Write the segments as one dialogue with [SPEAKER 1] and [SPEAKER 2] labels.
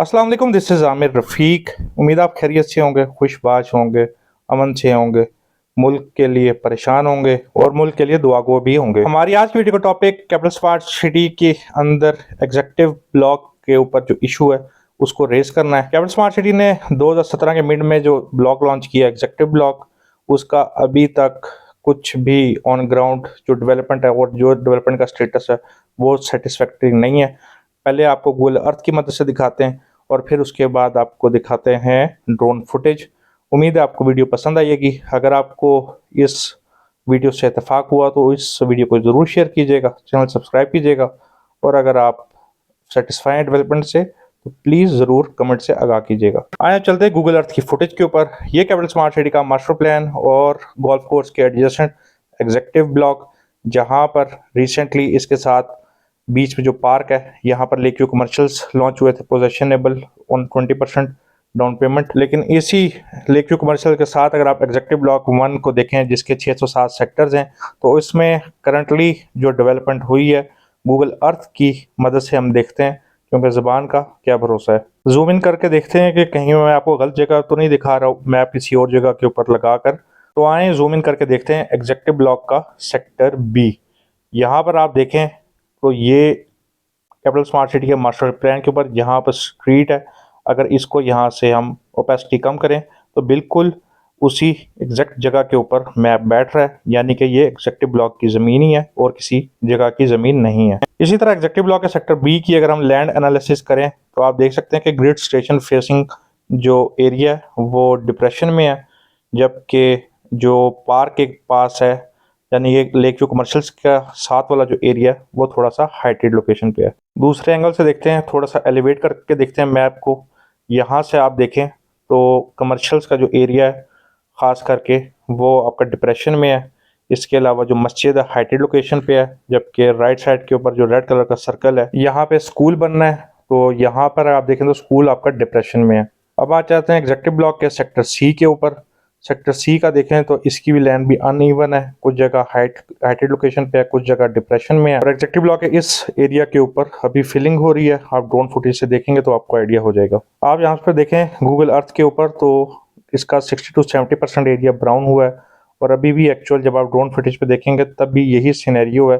[SPEAKER 1] अस्सलाम वालेकुम, this is Aamir रफ़ीक। उम्मीद आप खैरियत से होंगे, खुशबाश होंगे, अमन से होंगे, मुल्क के लिए परेशान होंगे और मुल्क के लिए दुआगो भी होंगे। हमारी आज की वीडियो का टॉपिक कैपिटल स्मार्ट सिटी के अंदर एग्जीक्यूटिव ब्लॉक के ऊपर जो इशू है उसको रेस करना है। कैपिटल स्मार्ट सिटी ने 2017 के मिड में जो ब्लॉक लॉन्च किया एग्जीक्यूटिव ब्लॉक, उसका अभी तक कुछ भी ऑन ग्राउंड जो डेवलपमेंट है और जो डेवलपमेंट का स्टेटस है वो सेटिस्फैक्टरी नहीं है। पहले आपको गूगल अर्थ की मदद से दिखाते हैं और फिर उसके बाद आपको दिखाते हैं ड्रोन फुटेज। उम्मीद है आपको वीडियो पसंद आएगी। अगर आपको इस वीडियो से इत्तेफाक हुआ तो इस वीडियो को ज़रूर शेयर कीजिएगा, चैनल सब्सक्राइब कीजिएगा और अगर आप सेटिस्फाई हैं डेवलपमेंट से तो प्लीज़ ज़रूर कमेंट से आगाह कीजिएगा। आया चलते हैं गूगल अर्थ की फुटेज के ऊपर। ये कैपिटल स्मार्ट सिटी का मास्टर प्लान और गोल्फ कोर्स के एडजेसेंट एग्जीक्यूटिव ब्लॉक, जहाँ पर रिसेंटली इसके साथ बीच में जो पार्क है यहाँ पर लेक व्यू कमर्शियल्स लॉन्च हुए थे, पोजेशनेबल ऑन 20% डाउन पेमेंट। लेकिन इसी लेक व्यू कमर्शियल के साथ अगर आप एग्जीक्यूटिव ब्लॉक 1 को देखें जिसके 607 सेक्टर्स हैं, तो इसमें करंटली जो डेवलपमेंट हुई है गूगल अर्थ की मदद से हम देखते हैं, क्योंकि ज़बान का क्या भरोसा है। जूम इन करके देखते हैं कि कहीं मैं आपको गलत जगह तो नहीं दिखा रहा हूँ, मैप किसी और जगह के ऊपर लगा कर। तो आए जूम इन करके देखते हैं एग्जीक्यूटिव ब्लॉक का सेक्टर बी। यहाँ पर आप देखें तो ये कैपिटल स्मार्ट सिटी के मास्टर प्लान के ऊपर यहाँ पर स्ट्रीट है। अगर इसको यहाँ से हम ओपेसिटी कम करें तो बिल्कुल उसी एग्जैक्ट जगह के ऊपर मैप बैठ रहा है, यानी कि ये एग्जीक्यूटिव ब्लॉक की ज़मीन ही है और किसी जगह की ज़मीन नहीं है। इसी तरह एग्जीक्यूटिव ब्लॉक के सेक्टर बी की अगर हम लैंड एनालिसिस करें तो आप देख सकते हैं कि ग्रिड स्टेशन फेसिंग जो एरिया है वो डिप्रेशन में है, जबकि जो पार्क के पास है यानी ये लेक व्यू कमर्शियल्स का साथ वाला जो एरिया है वो थोड़ा सा हाइटेड लोकेशन पे है। दूसरे एंगल से देखते हैं, थोड़ा सा एलिवेट करके देखते हैं मैप को। यहाँ से आप देखें तो कमर्शियल्स का जो एरिया है ख़ास करके वो आपका डिप्रेशन में है। इसके अलावा जो मस्जिद है हाइटेड लोकेशन पे है, जबकि राइट साइड के ऊपर जो रेड कलर का सर्कल है यहाँ पे स्कूल बनना है, तो यहाँ पर आप देखें तो स्कूल आपका डिप्रेशन में है। अब आ जाते हैं एग्जीक्यूटिव ब्लॉक के सेक्टर सी के ऊपर। सेक्टर सी का देखें तो इसकी भी लैंड भी अनइवन है, कुछ जगह हाइटेड लोकेशन पे है, कुछ जगह डिप्रेशन में है। और एग्जीक्यूटिव ब्लॉक के इस एरिया के ऊपर अभी फिलिंग हो रही है। आप ड्रोन फुटेज से देखेंगे तो आपको आइडिया हो जाएगा। आप यहाँ पर देखें गूगल अर्थ के ऊपर तो इसका 60 to 70% एरिया ब्राउन हुआ है और अभी भी एक्चुअल जब आप ड्रोन फुटेज पे देखेंगे तब भी यही सिनेरियो है।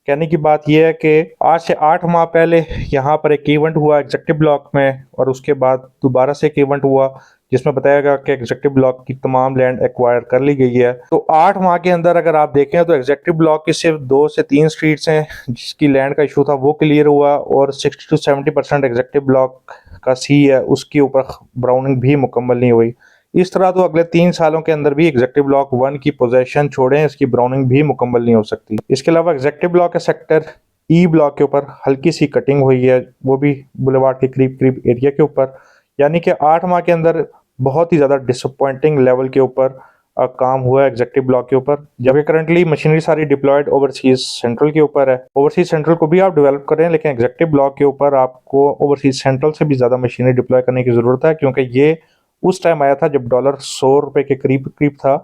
[SPEAKER 1] कहने की बात यह है कि आज से 8 माह पहले यहाँ पर एक इवेंट हुआ एग्जीक्यूटिव ब्लॉक में और उसके बाद दोबारा से एक इवेंट हुआ जिसमें बताया गया कि एग्जीक्यूटिव ब्लॉक की तमाम लैंड एक्वायर कर ली गई है। तो 8 माह के अंदर अगर आप देखें तो एग्जीक्यूटिव ब्लॉक की सिर्फ 2 से 3 स्ट्रीट्स हैं जिसकी लैंड का इशू था वो क्लियर हुआ और 60 to 70% एग्जीक्यूटिव ब्लॉक का सी है उसके ऊपर ब्राउनिंग भी मुकम्मल नहीं हुई। इस तरह तो अगले 3 सालों के अंदर भी एग्जीक्यूटिव ब्लॉक 1 की पोजीशन छोड़ें इसकी ब्राउनिंग भी मुकम्मल नहीं हो सकती। इसके अलावा एग्जीक्यूटिव ब्लॉक के सेक्टर ई ब्लॉक के ऊपर हल्की सी कटिंग हुई है, वो भी बुलेवार्ड के करीब करीब एरिया के ऊपर, यानी कि 8 माह के अंदर बहुत ही ज़्यादा डिसअपॉइंटिंग लेवल के ऊपर काम हुआ है एग्जीक्यूटिव ब्लॉक के ऊपर। जबकि करंटली मशीनरी सारी डिप्लॉयड ओवरसीज सेंट्रल के ऊपर है। ओवरसीज सेंट्रल को भी आप डेवलप करें लेकिन एग्जीक्यूटिव ब्लॉक के ऊपर आपको ओवरसीज सेंट्रल से भी ज़्यादा मशीनरी डिप्लॉय करने की ज़रूरत है, क्योंकि ये उस टाइम आया था जब डॉलर 100 रुपये के करीब करीब था।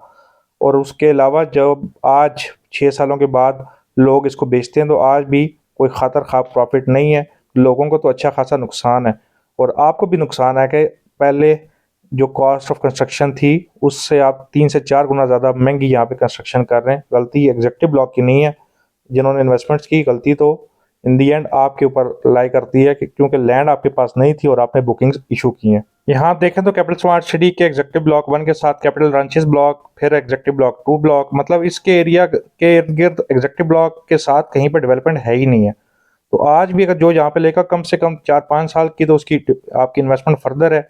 [SPEAKER 1] और उसके अलावा जब आज 6 सालों के बाद लोग इसको बेचते हैं तो आज भी कोई खातर खा प्रॉफिट नहीं है, लोगों को तो अच्छा खासा नुकसान है और आपको भी नुकसान है कि पहले जो कॉस्ट ऑफ कंस्ट्रक्शन थी उससे आप 3 से 4 गुना ज़्यादा महंगी यहाँ पे कंस्ट्रक्शन कर रहे हैं। गलती एग्जीक्यूटिव ब्लॉक की नहीं है, जिन्होंने इन्वेस्टमेंट्स की गलती तो इन दी एंड आपके ऊपर लाई करती है कि क्योंकि लैंड आपके पास नहीं थी और आपने बुकिंग्स इशू की हैं। यहाँ देखें तो कैपिटल स्मार्ट सिटी के एग्जीक्यूटिव ब्लॉक 1 के साथ कैपिटल रंचेस ब्लॉक, फिर एग्जीक्यूटिव ब्लॉक 2 ब्लॉक, मतलब इसके एरिया के इर्द गिर्द एग्जीक्यूटिव ब्लॉक के साथ कहीं पर डेवलपमेंट है ही नहीं है। तो आज भी अगर जो यहाँ पे लेगा कम से कम 4-5 साल की तो उसकी आपकी इन्वेस्टमेंट फर्दर है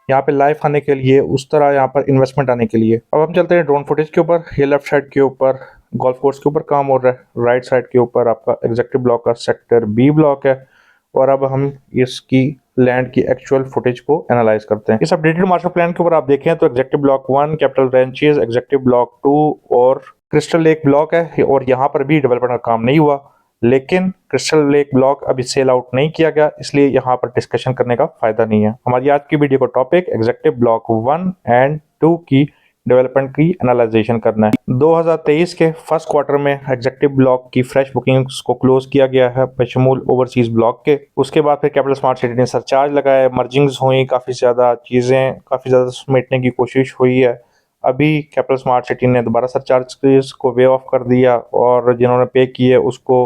[SPEAKER 1] यहाँ पे लाइफ आने के लिए, उस तरह यहाँ पर इन्वेस्टमेंट आने के लिए। अब हम चलते हैं ड्रोन फुटेज के ऊपर। ये लेफ्ट साइड के ऊपर गोल्फ कोर्स के ऊपर काम हो रहा है, राइट साइड के ऊपर आपका एग्जीक्यूटिव ब्लॉक का सेक्टर बी ब्लॉक है। और अब हम इसकी लैंड की एक्चुअल फुटेज को एनालाइज करते हैं। इस अपडेटेड मास्टर प्लान के ऊपर आप देखें तो executive block 1, capital ranches, executive block 2 और क्रिस्टल लेक ब्लॉक है और यहाँ पर भी डेवलपमेंट का काम नहीं हुआ। लेकिन क्रिस्टल लेक ब्लॉक अभी सेल आउट नहीं किया गया, इसलिए यहाँ पर डिस्कशन करने का फायदा नहीं है। हमारी आज की वीडियो का टॉपिक एग्जीक्यूटिव ब्लॉक 1 एंड 2 की डेवलपमेंट की एनालाइजेशन करना है। 2023 के फर्स्ट क्वार्टर में एग्जेक्टिव ब्लॉक की फ्रेश बुकिंग्स को क्लोज किया गया है बशमूल ओवरसीज ब्लॉक के। उसके बाद फिर कैपिटल स्मार्ट सिटी ने सरचार्ज लगाया, मर्जिंग्स हुई, काफ़ी ज़्यादा चीज़ें काफ़ी ज़्यादा समेटने की कोशिश हुई है। अभी कैपिटल स्मार्ट सिटी ने दोबारा सरचार्ज को वे ऑफ कर दिया और जिन्होंने पे किए उसको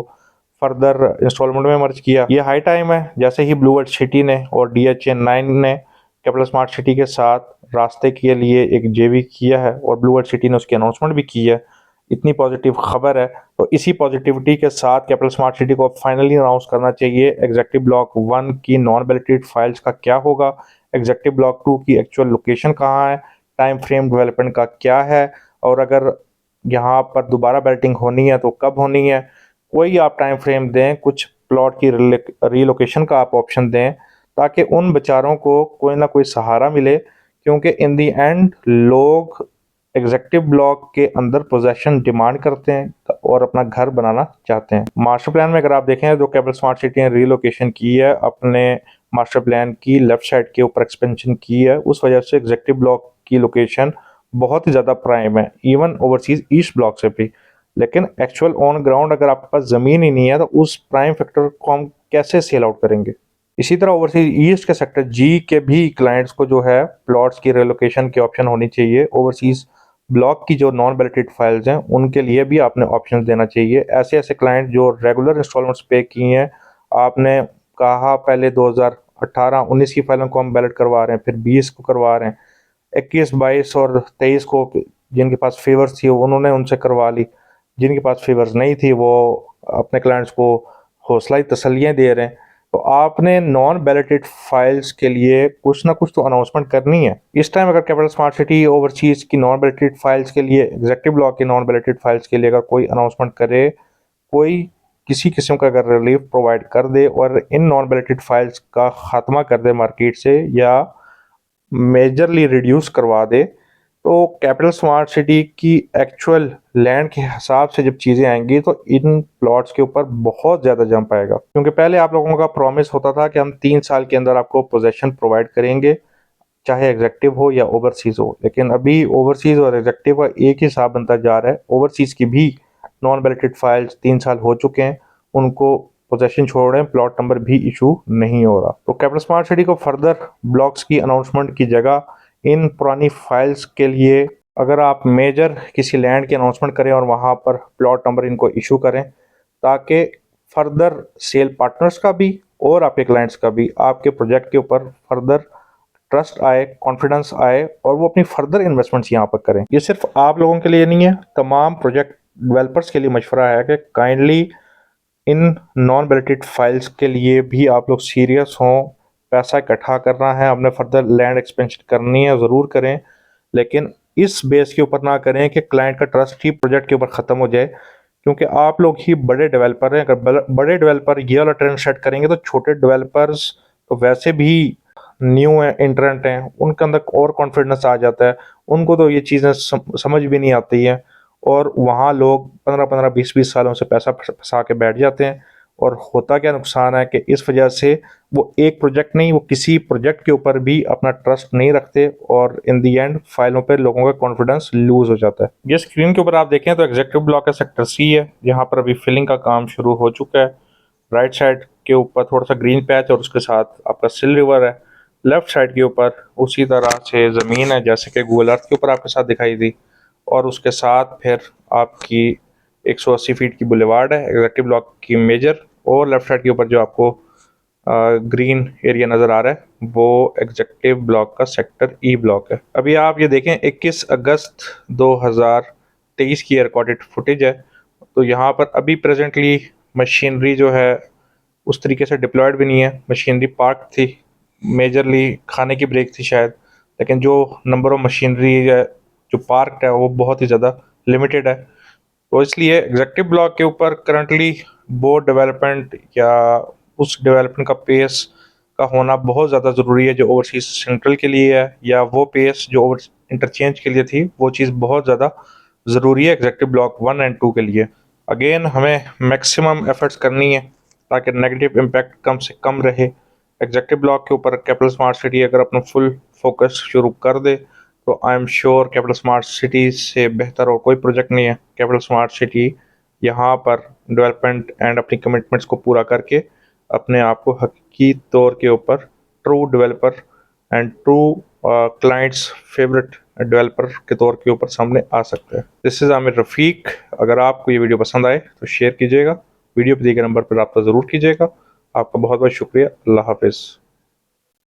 [SPEAKER 1] फर्दर इंस्टॉलमेंट में मर्ज किया। ये हाई टाइम है। जैसे ही ब्लू वर्ल्ड सिटी ने और DHA9 ने कैपिटल स्मार्ट सिटी के साथ रास्ते के लिए एक जेवी किया है और ब्लू वर्ल्ड सिटी ने उसकी अनाउंसमेंट भी की है, इतनी पॉजिटिव खबर है, तो इसी पॉजिटिविटी के साथ कैपिटल स्मार्ट सिटी को फाइनली अनाउंस करना चाहिए एग्जेक्टिव ब्लॉक 1 की नॉन बैलेटेड फाइल्स का क्या होगा, एग्जेक्टिव ब्लॉक 2 की एक्चुअल लोकेशन कहाँ है, टाइम फ्रेम डेवलपमेंट का क्या है, और अगर यहाँ पर दोबारा बैलेटिंग होनी है तो कब होनी है। कोई आप टाइम फ्रेम दें, कुछ प्लॉट की रीलोकेशन का आप ऑप्शन दें ताकि उन बेचारों को कोई ना कोई सहारा मिले, क्योंकि इन दी एंड लोग एग्जेक्टिव ब्लॉक के अंदर पोजेशन डिमांड करते हैं और अपना घर बनाना चाहते हैं। मास्टर प्लान में अगर आप देखें तो कैपिटल स्मार्ट सिटी ने रीलोकेशन की है, अपने मास्टर प्लान की लेफ्ट साइड के ऊपर एक्सपेंशन की है, उस वजह से एग्जेक्टिव ब्लॉक की लोकेशन बहुत ही ज़्यादा प्राइम है, इवन ओवरसीज ईस्ट ब्लॉक से भी। लेकिन एक्चुअल ऑन ग्राउंड अगर आपके पास ज़मीन ही नहीं है तो उस प्राइम फैक्टर को हम कैसे सेल आउट करेंगे। इसी तरह ओवरसीज ईस्ट के सेक्टर जी के भी क्लाइंट्स को जो है प्लॉट्स की रिलोकेशन की ऑप्शन होनी चाहिए। ओवरसीज ब्लॉक की जो नॉन बैलेटेड फाइल्स हैं उनके लिए भी आपने ऑप्शन देना चाहिए। ऐसे ऐसे क्लाइंट जो रेगुलर इंस्टॉलमेंट्स पे किए हैं, आपने कहा पहले 2018-19 की फाइलों को हम बैलेट करवा रहे हैं, फिर 20 को करवा रहे हैं, 21, 22 और 23 को जिनके पास फेवर्स थी उन्होंने उनसे करवा ली, जिनके पास फेवर्स नहीं थी वो अपने क्लाइंट्स को हौसला तसल्लियाँ दे रहे हैं। तो आपने नॉन बैलेटेड फाइल्स के लिए कुछ ना कुछ तो अनाउंसमेंट करनी है। इस टाइम अगर कैपिटल स्मार्ट सिटी ओवरसीज की नॉन बैलेटेड फाइल्स के लिए, एग्जेक्टिव ब्लॉक की नॉन बैलेटेड फाइल्स के लिए अगर कोई अनाउंसमेंट करे, कोई किसी किस्म का अगर रिलीफ प्रोवाइड कर दे और इन नॉन बैलेटेड फाइल्स का खात्मा कर दे मार्केट से या मेजरली रिड्यूस करवा दे, तो कैपिटल स्मार्ट सिटी की एक्चुअल लैंड के हिसाब से जब चीज़ें आएंगी तो इन प्लॉट्स के ऊपर बहुत ज़्यादा जंप आएगा। क्योंकि पहले आप लोगों का प्रॉमिस होता था कि हम 3 साल के अंदर आपको पोजेशन प्रोवाइड करेंगे, चाहे एग्जेक्टिव हो या ओवरसीज हो। लेकिन अभी ओवरसीज और एग्जेक्टिव का एक ही हिसाब बनता जा रहा है। ओवरसीज की भी नॉन बैलेटेड फाइल्स 3 साल हो चुके हैं, उनको पोजेशन छोड़ रहे हैं, प्लॉट नंबर भी इशू नहीं हो रहा। तो कैपिटल स्मार्ट सिटी को फर्दर ब्लॉक्स की अनाउंसमेंट की जगह इन पुरानी फाइल्स के लिए अगर आप मेजर किसी लैंड की अनाउंसमेंट करें और वहाँ पर प्लॉट नंबर इनको इशू करें, ताकि फर्दर सेल पार्टनर्स का भी और आपके क्लाइंट्स का भी आपके प्रोजेक्ट के ऊपर फर्दर ट्रस्ट आए, कॉन्फिडेंस आए और वो अपनी फर्दर इन्वेस्टमेंट्स यहाँ पर करें। ये सिर्फ आप लोगों के लिए नहीं है, तमाम प्रोजेक्ट डेवलपर्स के लिए मशवरा है कि kindly in non balloted files के लिए भी आप लोग सीरियस हों। पैसा इकट्ठा करना है, अपने फर्दर लैंड एक्सपेंशन करनी है, ज़रूर करें, लेकिन इस बेस के ऊपर ना करें कि क्लाइंट का ट्रस्ट ही प्रोजेक्ट के ऊपर ख़त्म हो जाए। क्योंकि आप लोग ही बड़े डेवलपर हैं, अगर बड़े डेवलपर ये वाला ट्रेंड सेट करेंगे तो छोटे डेवलपर्स तो वैसे भी न्यू है, इंटरेंट हैं, उनके अंदर और कॉन्फिडेंस आ जाता है, उनको तो ये चीज़ें समझ भी नहीं आती हैं और वहाँ लोग 15-15, 20-20 सालों से पैसा फंसा के बैठ जाते हैं। और होता क्या नुकसान है कि इस वजह से वो एक प्रोजेक्ट नहीं, वो किसी प्रोजेक्ट के ऊपर भी अपना ट्रस्ट नहीं रखते और इन दी एंड फाइलों पे लोगों का कॉन्फिडेंस लूज हो जाता है। ये स्क्रीन के ऊपर आप देखें तो एग्जेक्टिव ब्लॉक का सेक्टर सी है, यहाँ पर अभी फिलिंग का काम शुरू हो चुका है। राइट साइड के ऊपर थोड़ा सा ग्रीन पैच और उसके साथ आपका सिल रिवर है। लेफ्ट साइड के ऊपर उसी तरह से ज़मीन है जैसे कि गूगल अर्थ के ऊपर आपके साथ दिखाई दी, और उसके साथ फिर आपकी 180 फीट की बुलेवार्ड है एग्जेक्टिव ब्लॉक की मेजर, और लेफ्ट साइड के ऊपर जो आपको ग्रीन एरिया नज़र आ रहा है वो एग्जेक्टिव ब्लॉक का सेक्टर ई ब्लॉक है। अभी आप ये देखें 21 अगस्त 2023 की रिकॉर्डेड फुटेज है। तो यहाँ पर अभी प्रेजेंटली मशीनरी जो है उस तरीके से डिप्लॉयड भी नहीं है, मशीनरी पार्क थी, मेजरली खाने की ब्रेक थी शायद, लेकिन जो नंबर ऑफ मशीनरी है जो पार्क है वो बहुत ही ज़्यादा लिमिटेड है। तो इसलिए एग्जेक्टिव ब्लॉक के ऊपर करंटली बोर्ड डेवलपमेंट या उस डेवलपमेंट का पेस का होना बहुत ज़्यादा ज़रूरी है जो ओवरसीज सेंट्रल के लिए है, या वो पेस जो ओवर इंटरचेंज के लिए थी वो चीज़ बहुत ज़्यादा ज़रूरी है एग्जेक्टिव ब्लॉक 1 एंड 2 के लिए। अगेन हमें मैक्सिमम एफर्ट्स करनी है ताकि नेगेटिव इम्पैक्ट कम से कम रहे। एग्जेक्टिव ब्लॉक के ऊपर कैपिटल स्मार्ट सिटी अगर अपना फुल फोकस शुरू कर दे तो I am sure capital smart city से बेहतर और कोई प्रोजेक्ट नहीं है। कैपिटल स्मार्ट सिटी यहाँ पर डेवलपमेंट एंड अपनी कमिटमेंट्स को पूरा करके अपने आप को हकीकी तौर के ऊपर true developer and true clients favourite developer के तौर के ऊपर सामने आ सकते हैं। दिस इज़ आमिर रफ़ीक। अगर आपको ये वीडियो पसंद आए तो शेयर कीजिएगा, वीडियो पे दिए गए नंबर पर रब्ता ज़रूर कीजिएगा। आपका बहुत बहुत शुक्रिया। अल्लाह हाफिज़।